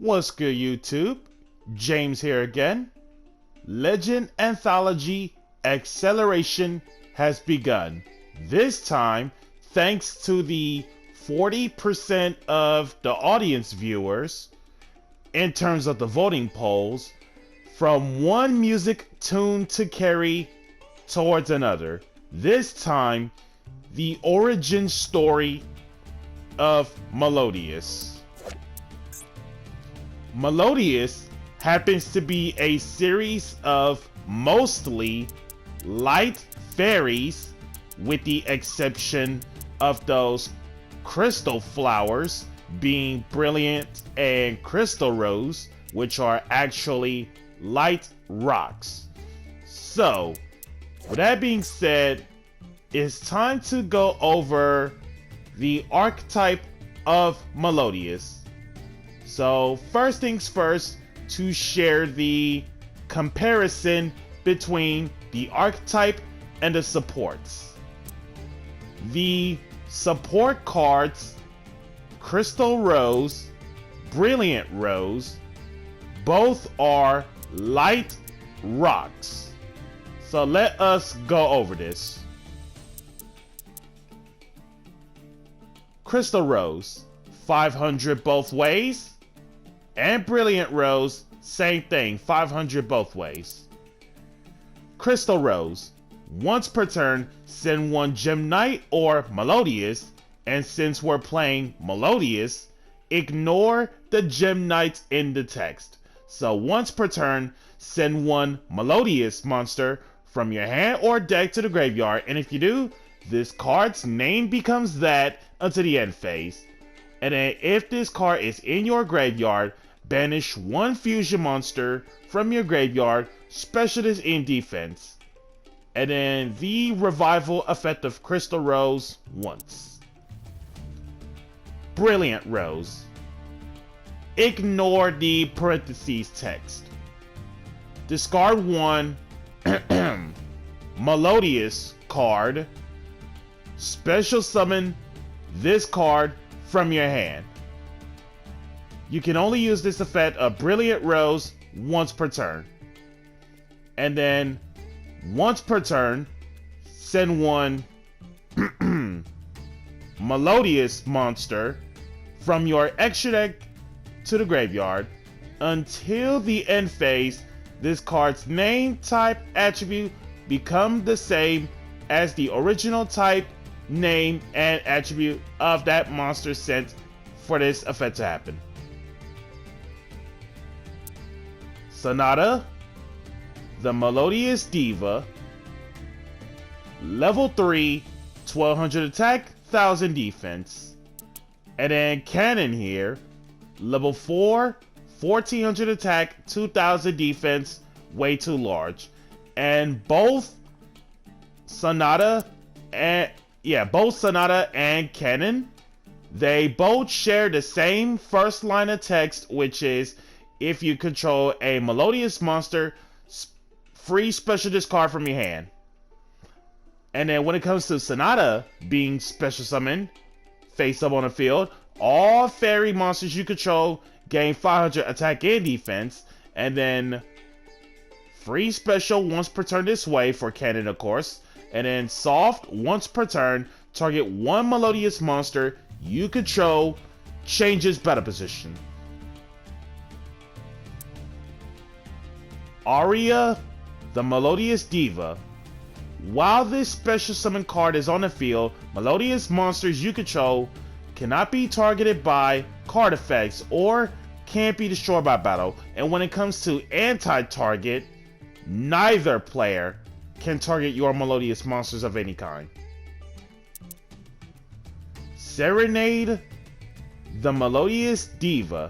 What's good, YouTube? James here again. Legend Anthology Acceleration has begun. This time, thanks to the 40% of the audience viewers, in terms of the voting polls, from one music tune to carry towards another. This time, the origin story of Melodious. Melodious happens to be a series of mostly light fairies, with the exception of those crystal flowers being Brilliant and Crystal Rose, which are actually light rocks. So, with that being said, it's time to go over the archetype of Melodious. So first things first, to share the comparison between the archetype and the supports. The support cards, Crystal Rose, Brilliant Rose, both are light rocks. So let us go over this. Crystal Rose, 500 both ways. And Brilliant Rose, same thing, 500 both ways. Crystal Rose, once per turn, send one Gem Knight or Melodious, and since we're playing Melodious, ignore the Gem Knights in the text. So once per turn, send one Melodious monster from your hand or deck to the graveyard, and if you do, this card's name becomes that until the end phase. And then if this card is in your graveyard, banish one fusion monster from your graveyard, specialist in defense. And then the revival effect of Crystal Rose once. Brilliant Rose. Ignore the parentheses text. Discard one Melodious card. Special summon this card from your hand. You can only use this effect of Brilliant Rose once per turn. And then, once per turn, send one Melodious monster from your extra deck to the graveyard. Until the end phase, this card's name, type, attribute become the same as the original type, name, and attribute of that monster sent for this effect to happen. Sonata, the Melodious Diva, level 3, 1200 attack, 1000 defense. And then Cannon here, level 4, 1400 attack, 2000 defense, way too large. And both Sonata and Cannon, they both share the same first line of text, which is, if you control a Melodious monster, free special discard from your hand. And then when it comes to Sonata being special summoned, face up on the field, all fairy monsters you control gain 500 attack and defense. And then free special once per turn this way for Cannon, of course. And then soft once per turn, target one Melodious monster you control, changes battle position. Aria, the Melodious Diva. While this special summon card is on the field, Melodious monsters you control cannot be targeted by card effects or can't be destroyed by battle. And when it comes to anti-target, neither player can target your Melodious monsters of any kind. Serenade, the Melodious Diva.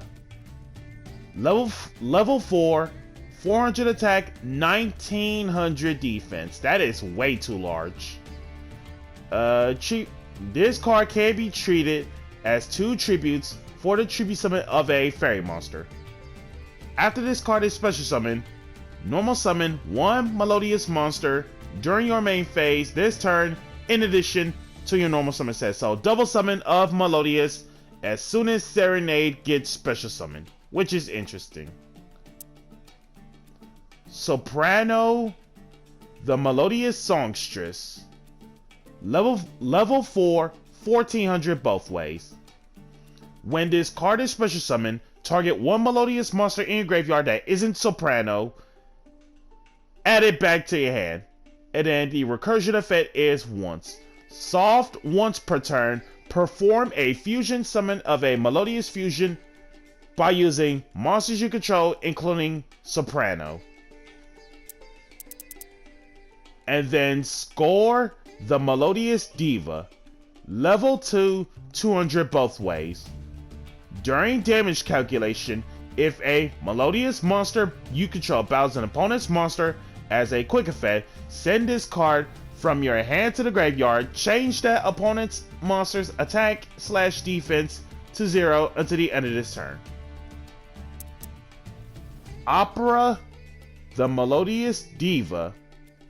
Level 4, 400 attack, 1900 defense. That is way too large. This card can be treated as 2 tributes for the tribute summon of a fairy monster. After this card is special summoned, normal summon one Melodious monster during your main phase this turn, in addition to your normal summon set. So double summon of Melodious as soon as Serenade gets special summoned. which is interesting. Soprano, the Melodious Songstress. Level 4, 1400 both ways. When this card is special summoned, target one Melodious monster in your graveyard that isn't Soprano. Add it back to your hand. And then the recursion effect is once. Soft, once per turn, perform a fusion summon of a Melodious fusion by using monsters you control, including Soprano. And then score the Melodious Diva. Level 2, 200 both ways. During damage calculation, if a Melodious monster you control battles an opponent's monster as a quick effect, send this card from your hand to the graveyard, change that opponent's monster's attack/defense to 0 until the end of this turn. Opera, the Melodious Diva.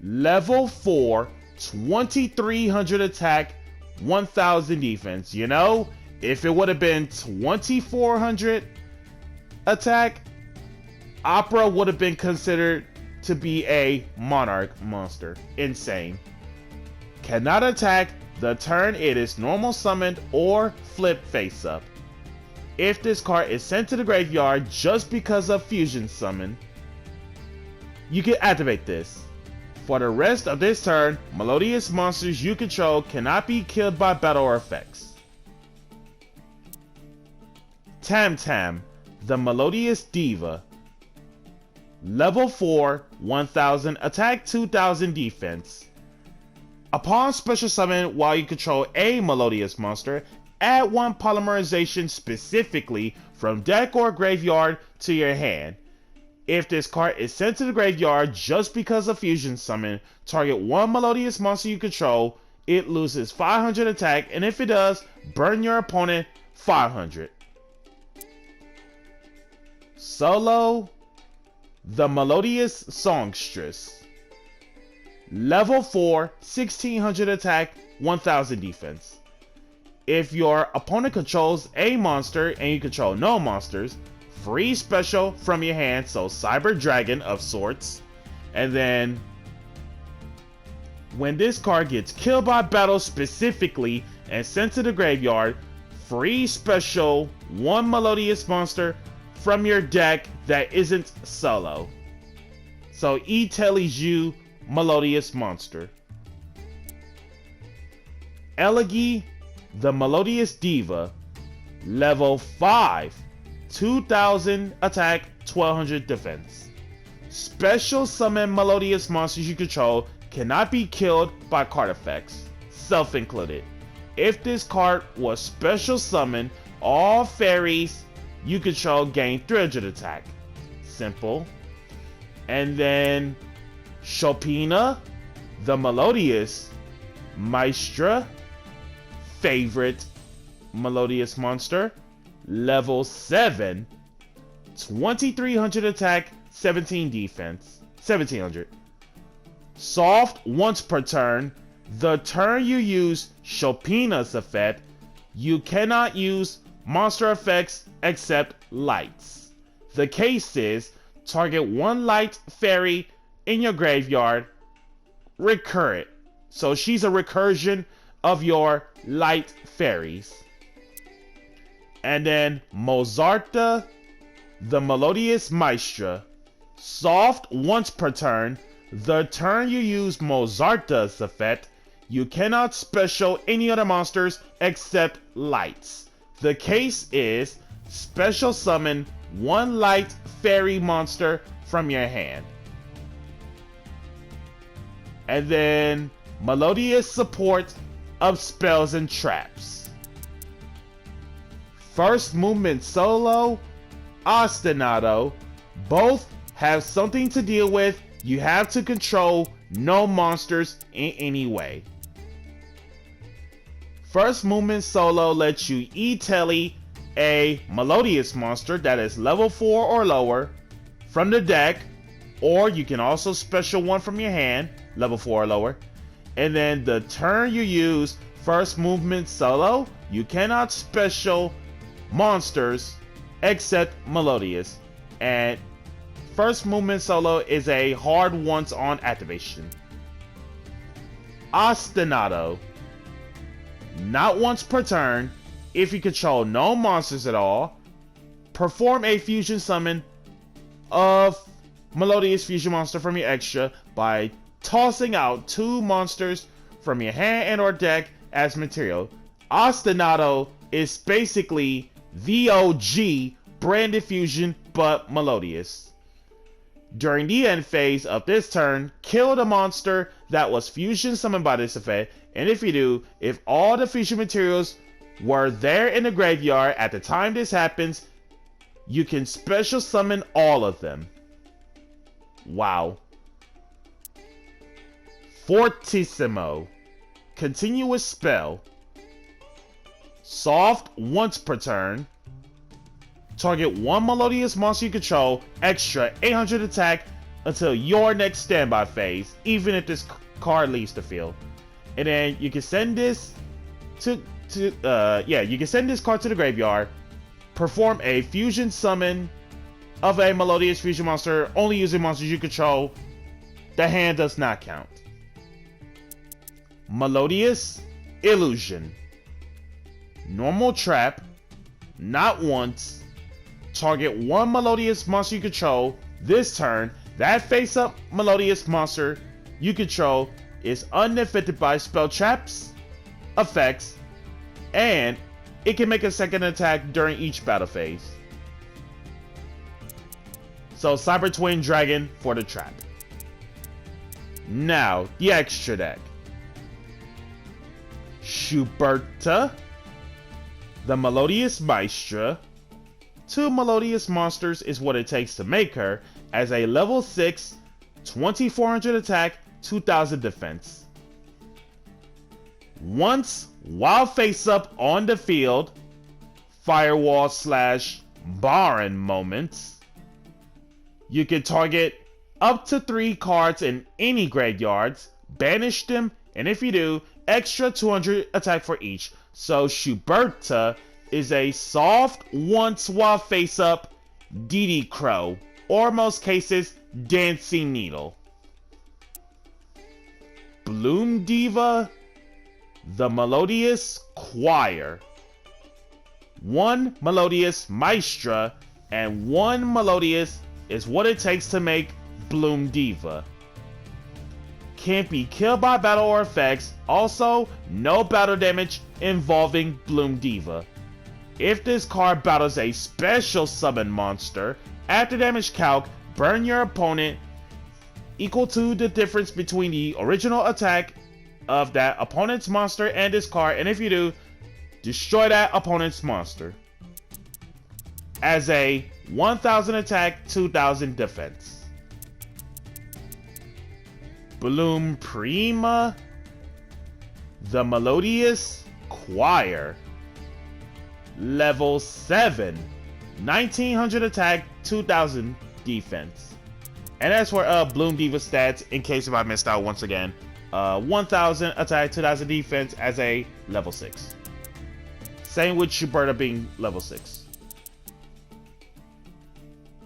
Level 4, 2300 attack, 1000 defense. You know, if it would have been 2400 attack, Opera would have been considered to be a Monarch monster. Insane. Cannot attack the turn it is normal summoned or flip face up. If this card is sent to the graveyard just because of fusion summon, you can activate this. For the rest of this turn, Melodious monsters you control cannot be killed by battle or effects. Tam Tam, the Melodious Diva. Level 4, 1000 attack, 2000 defense. Upon special summon while you control a Melodious monster, add one polymerization specifically from deck or graveyard to your hand. If this card is sent to the graveyard just because of fusion summon, target one Melodious monster you control, it loses 500 attack, and if it does, burn your opponent 500. Solo, the Melodious Songstress. Level 4, 1600 attack, 1000 defense. If your opponent controls a monster and you control no monsters, free special from your hand, so Cyber Dragon of sorts. And then when this card gets killed by battle specifically and sent to the graveyard, free special one Melodious monster from your deck that isn't solo. So Teliju Melodious monster. Elegy, the Melodious Diva. Level 5, 2000 attack, 1200 defense. Special summon Melodious monsters you control cannot be killed by card effects, self included. If this card was special summoned, all fairies you control gain 300 attack. Simple. And then Chopina, the Melodious Maestra. Favorite Melodious monster. Level 7, 2300 attack, 17 defense, 1700. Soft once per turn. The turn you use Chopina's effect, you cannot use monster effects except lights. The case is, target one light fairy in your graveyard, recur it. So she's a recursion of your light fairies. And then Mozarta, the Melodious Maestra. Soft once per turn. The turn you use Mozarta's effect, you cannot special any other monsters except lights. The case is, special summon one light fairy monster from your hand. And then Melodious support of spells and traps. First movement solo, Ostinato. Both have something to deal with. You have to control no monsters in any way. First movement solo lets you E-Telly a Melodious monster that is level 4 or lower from the deck, or you can also special one from your hand, level 4 or lower. And then the turn you use first movement solo, you cannot special monsters except Melodious. And first movement solo is a hard once on activation. Ostinato. Not once per turn. If you control no monsters at all, perform a fusion summon of Melodious Fusion Monster from your extra by tossing out 2 monsters from your hand and or deck as material. Ostinato is basically the OG branded fusion but Melodious. During the end phase of this turn, kill the monster that was fusion summoned by this effect, and if you do, if all the fusion materials were there in the graveyard at the time this happens, you can special summon all of them. Wow. Fortissimo. Continuous spell. Soft once per turn. Target 1 Melodious monster you control, extra 800 attack until your next standby phase, even if this card leaves the field. And then you can send this you can send this card to the graveyard. Perform a fusion summon of a Melodious fusion monster, only using monsters you control. The hand does not count. Melodious Illusion. Normal trap. Not once. Target 1 Melodious monster you control. This turn, that face-up Melodious monster you control is unaffected by spell traps, effects, and it can make a second attack during each battle phase. So Cyber Twin Dragon for the trap. Now, the extra deck. Schuberta, the Melodious Maestra. 2 Melodious monsters is what it takes to make her, as a level 6, 2400 attack, 2000 defense. Once, while face up on the field, firewall / barren moments, you can target up to 3 cards in any graveyards, banish them, and if you do, extra 200 attack for each. So Schuberta is a soft once while face up DD Crow, or most cases Dancing Needle. Bloom Diva, the Melodious Choir. 1 Melodious Maestra and 1 Melodious is what it takes to make Bloom Diva. Can't be killed by battle or effects. Also, no battle damage involving Bloom Diva. If this card battles a special summon monster, after damage calc, burn your opponent equal to the difference between the original attack of that opponent's monster and this card, and if you do, destroy that opponent's monster. As a 1000 attack, 2000 defense. Bloom Prima, the Melodious Choir. Level 7, 1900 attack, 2000 defense. And as for Bloom Diva stats, in case if I missed out once again, 1000 attack, 2000 defense as a level 6. Same with Schuberta being level 6.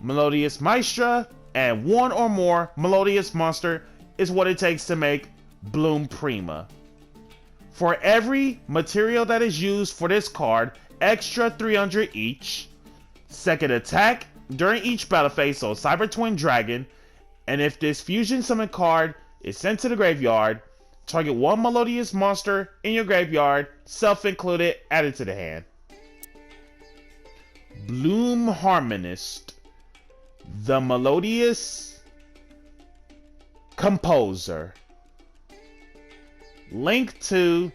Melodious Maestra and 1 or more Melodious monster is what it takes to make Bloom Prima. For every material that is used for this card, extra 300 each. Second attack during each battle phase, so Cyber Twin Dragon. And if this fusion summon card is sent to the graveyard, target 1 Melodious monster in your graveyard, self-included, added to the hand. Bloom Harmonist, the Melodious Composer. Link to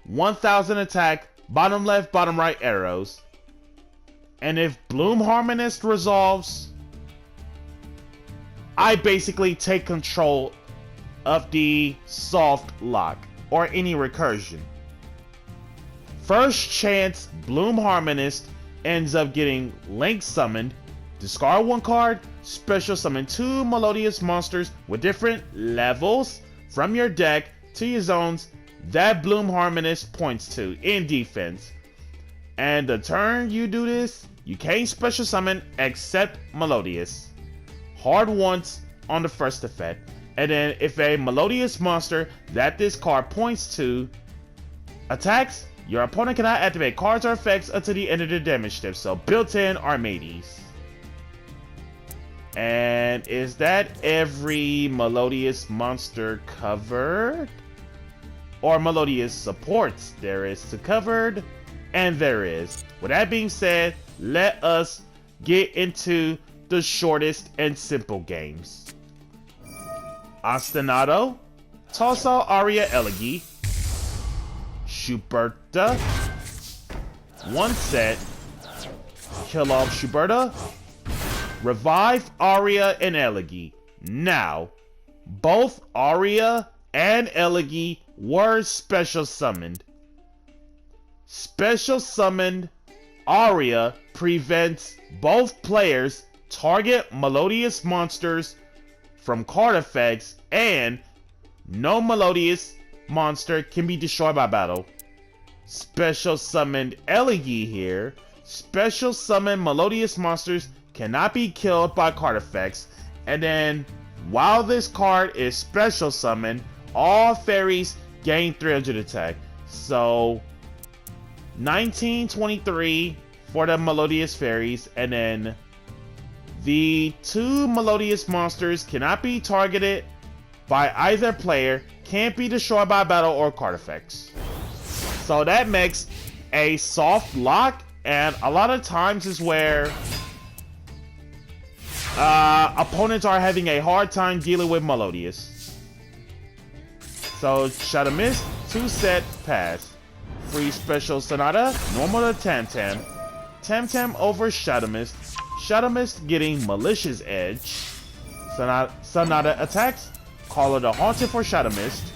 1000 attack, bottom left, bottom right arrows. And if Bloom Harmonist resolves, I basically take control of the soft lock or any recursion. First chance Bloom Harmonist ends up getting Link summoned, discard 1 card, special summon 2 Melodious monsters with different levels from your deck to your zones that Bloom Harmonist points to in defense. And the turn you do this, You can't special summon except Melodious. Hard once on the first effect. And then if a Melodious monster that this card points to attacks, your opponent cannot activate cards or effects until the end of the damage step. So built-in Armades. And is that every Melodious monster covered? Or Melodious supports? There is to covered, and there is. With that being said, let us get into the shortest and simple games. Ostinato, Tossal Aria Elegy, Schuberta, one set, kill off Schuberta, revive Aria and Elegy. Now, both Aria and Elegy were special summoned. Special summoned Aria prevents both players target Melodious monsters from card effects, and no Melodious monster can be destroyed by battle. Special summoned Elegy here. Special summoned Melodious monsters cannot be killed by card effects. And then, while this card is special summoned, all fairies gain 300 attack. So, 1923 for the Melodious fairies, and then the two Melodious monsters cannot be targeted by either player, can't be destroyed by battle or card effects. So that makes a soft lock, and a lot of times is where opponents are having a hard time dealing with Melodious. So Shadow Mist, 2-set pass. Free special Sonata, normal to Tam-Tam. Tam-Tam over Shadow Mist. Shadow Mist getting Malicious Edge. Sonata attacks. Call it a Haunted for Shadow Mist.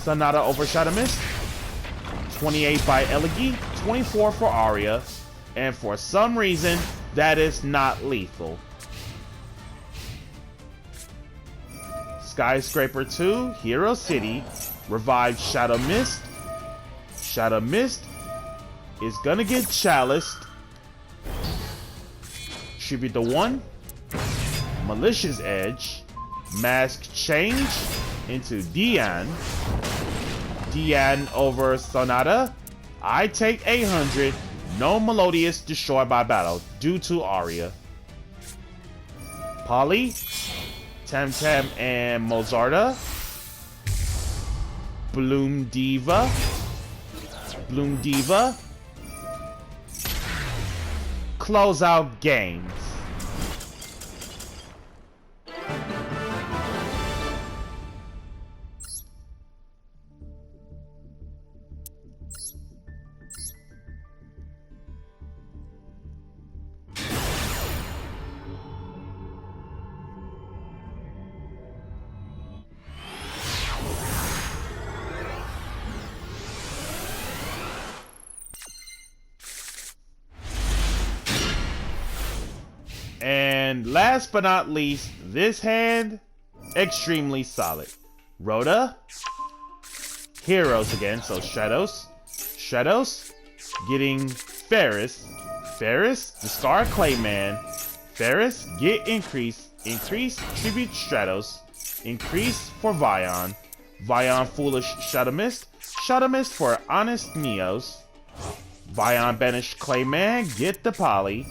Sonata over Shadow Mist. 28 by Elegy. 24 for Aria. And for some reason, that is not lethal. Skyscraper 2, Hero City. Revive Shadow Mist. Shadow Mist is gonna get chaliced. Tribute to 1. Malicious Edge. Mask change into Dian. Dian over Sonata. I take 800. No Melodious destroyed by battle due to Aria. Polly. Tam-Tam and Mozarta. Bloom Diva. Bloom Diva. Close out games. And last but not least, this hand, extremely solid. Rhoda. Heroes again, so Shadows. Shadows. Getting Ferris. Ferris, discard Clayman. Ferris, get increase. Increase, tribute Stratos. Increase for Vion. Vion, Foolish Shadow Mist. Shadow Mist for Honest Neos. Vion, banish Clayman, get the Poly.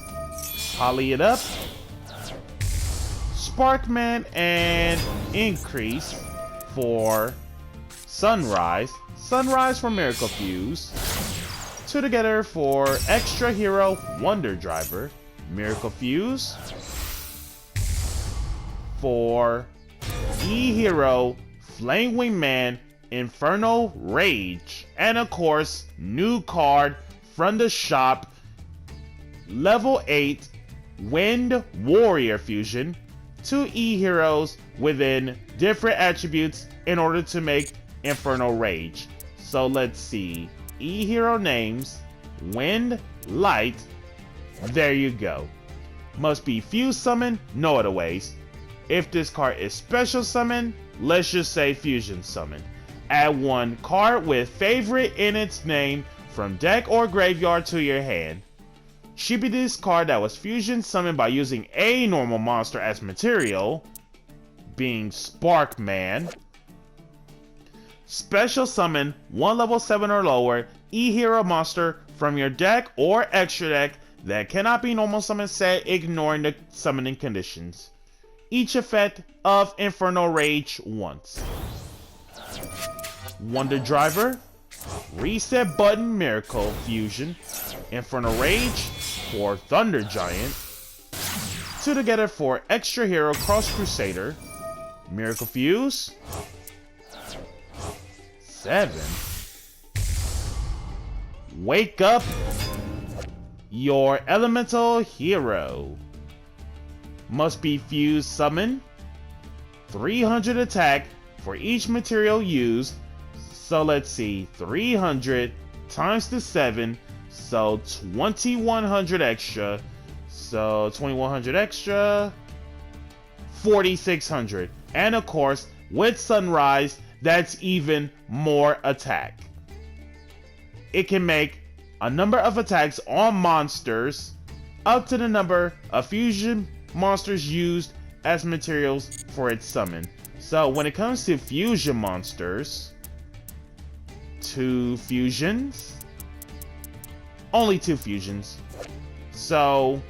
Poly it up. Sparkman and increase for Sunrise. Sunrise for Miracle Fuse. Two together for Extra Hero Wonder Driver. Miracle Fuse. For E-Hero Flame Wingman Inferno Rage. And of course, new card from the shop. Level 8 Wind Warrior Fusion. 2 E-Heroes within different attributes in order to make Inferno Rage. So let's see. E-Hero names. Wind, Light. There you go. Must be Fuse Summon, no other ways. If this card is Special Summon, let's just say Fusion Summon. Add one card with favorite in its name from deck or graveyard to your hand. should be this card that was fusion summoned by using a normal monster as material, being Sparkman. Special summon 1 level 7 or lower E-Hero monster from your deck or extra deck that cannot be normal summon set, ignoring the summoning conditions. Each effect of Infernal Rage once. Wonder Driver, Reset Button Miracle Fusion, Infernal Rage for Thunder Giant, 2 together for Extra Hero Cross Crusader, Miracle Fuse, 7. Wake up your elemental hero. Must be fused summon, 300 attack for each material used. So let's see, 300 times the 7, so 2100 extra. So 2100 extra, 4600. And of course, with Sunrise, that's even more attack. It can make a number of attacks on monsters up to the number of fusion monsters used as materials for its summon. So when it comes to fusion monsters, 2 fusions, only 2 fusions. So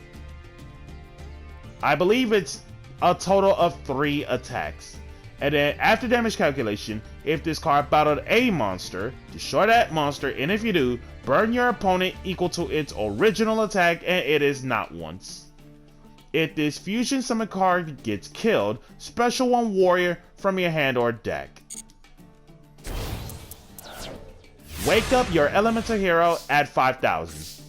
I believe it's a total of 3 attacks. And then after damage calculation, if this card battled a monster, destroy that monster, and if you do, burn your opponent equal to its original attack, and it is not once. If this fusion summon card gets killed, special 1 warrior from your hand or deck. Wake up your elemental hero at 5000.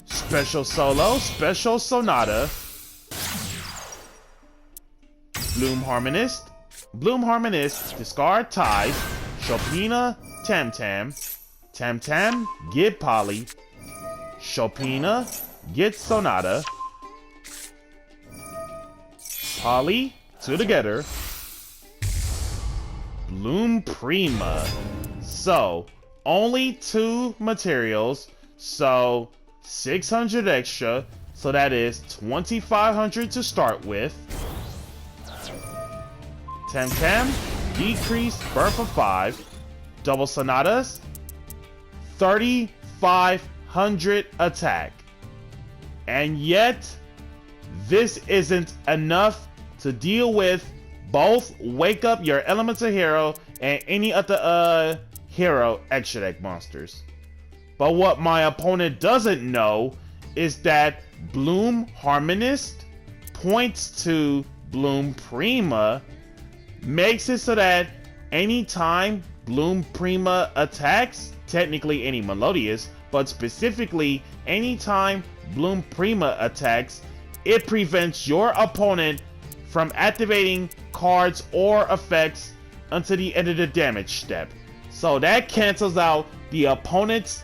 Special solo, special sonata, Bloom Harmonist. Bloom Harmonist, discard ties, Chopina, Tam-Tam. Tam-Tam, get Polly. Chopina, get Sonata. Polly, 2 together. Bloom Prima. So, only 2 materials, so 600 extra, so that is 2500 to start with. Tam-Tam, decrease burn for 5. Double Sonatas, 3500 attack. And yet, this isn't enough to deal with both Wake Up Your Elemental Hero and any of the hero extra deck monsters. But what my opponent doesn't know is that Bloom Harmonist points to Bloom Prima, makes it so that anytime Bloom Prima attacks, technically any Melodious, but specifically anytime Bloom Prima attacks, it prevents your opponent from activating cards or effects until the end of the damage step. So that cancels out the opponent's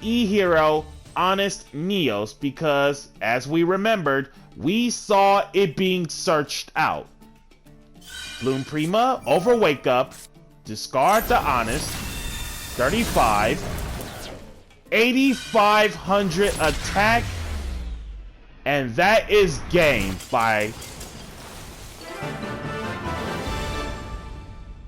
E-Hero Honest Neos, because as we remembered, we saw it being searched out. Bloom Prima over Wake Up, discard the Honest, 35, 8500 attack, and that is game by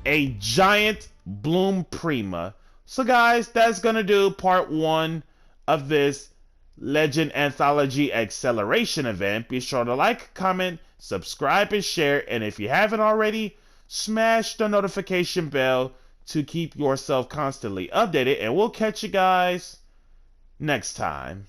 a giant Bloom Prima. So guys, that's gonna do part 1 of this Legend Anthology Acceleration event. Be sure to like, comment, subscribe, and share. And if you haven't already, smash the notification bell to keep yourself constantly updated. And we'll catch you guys next time.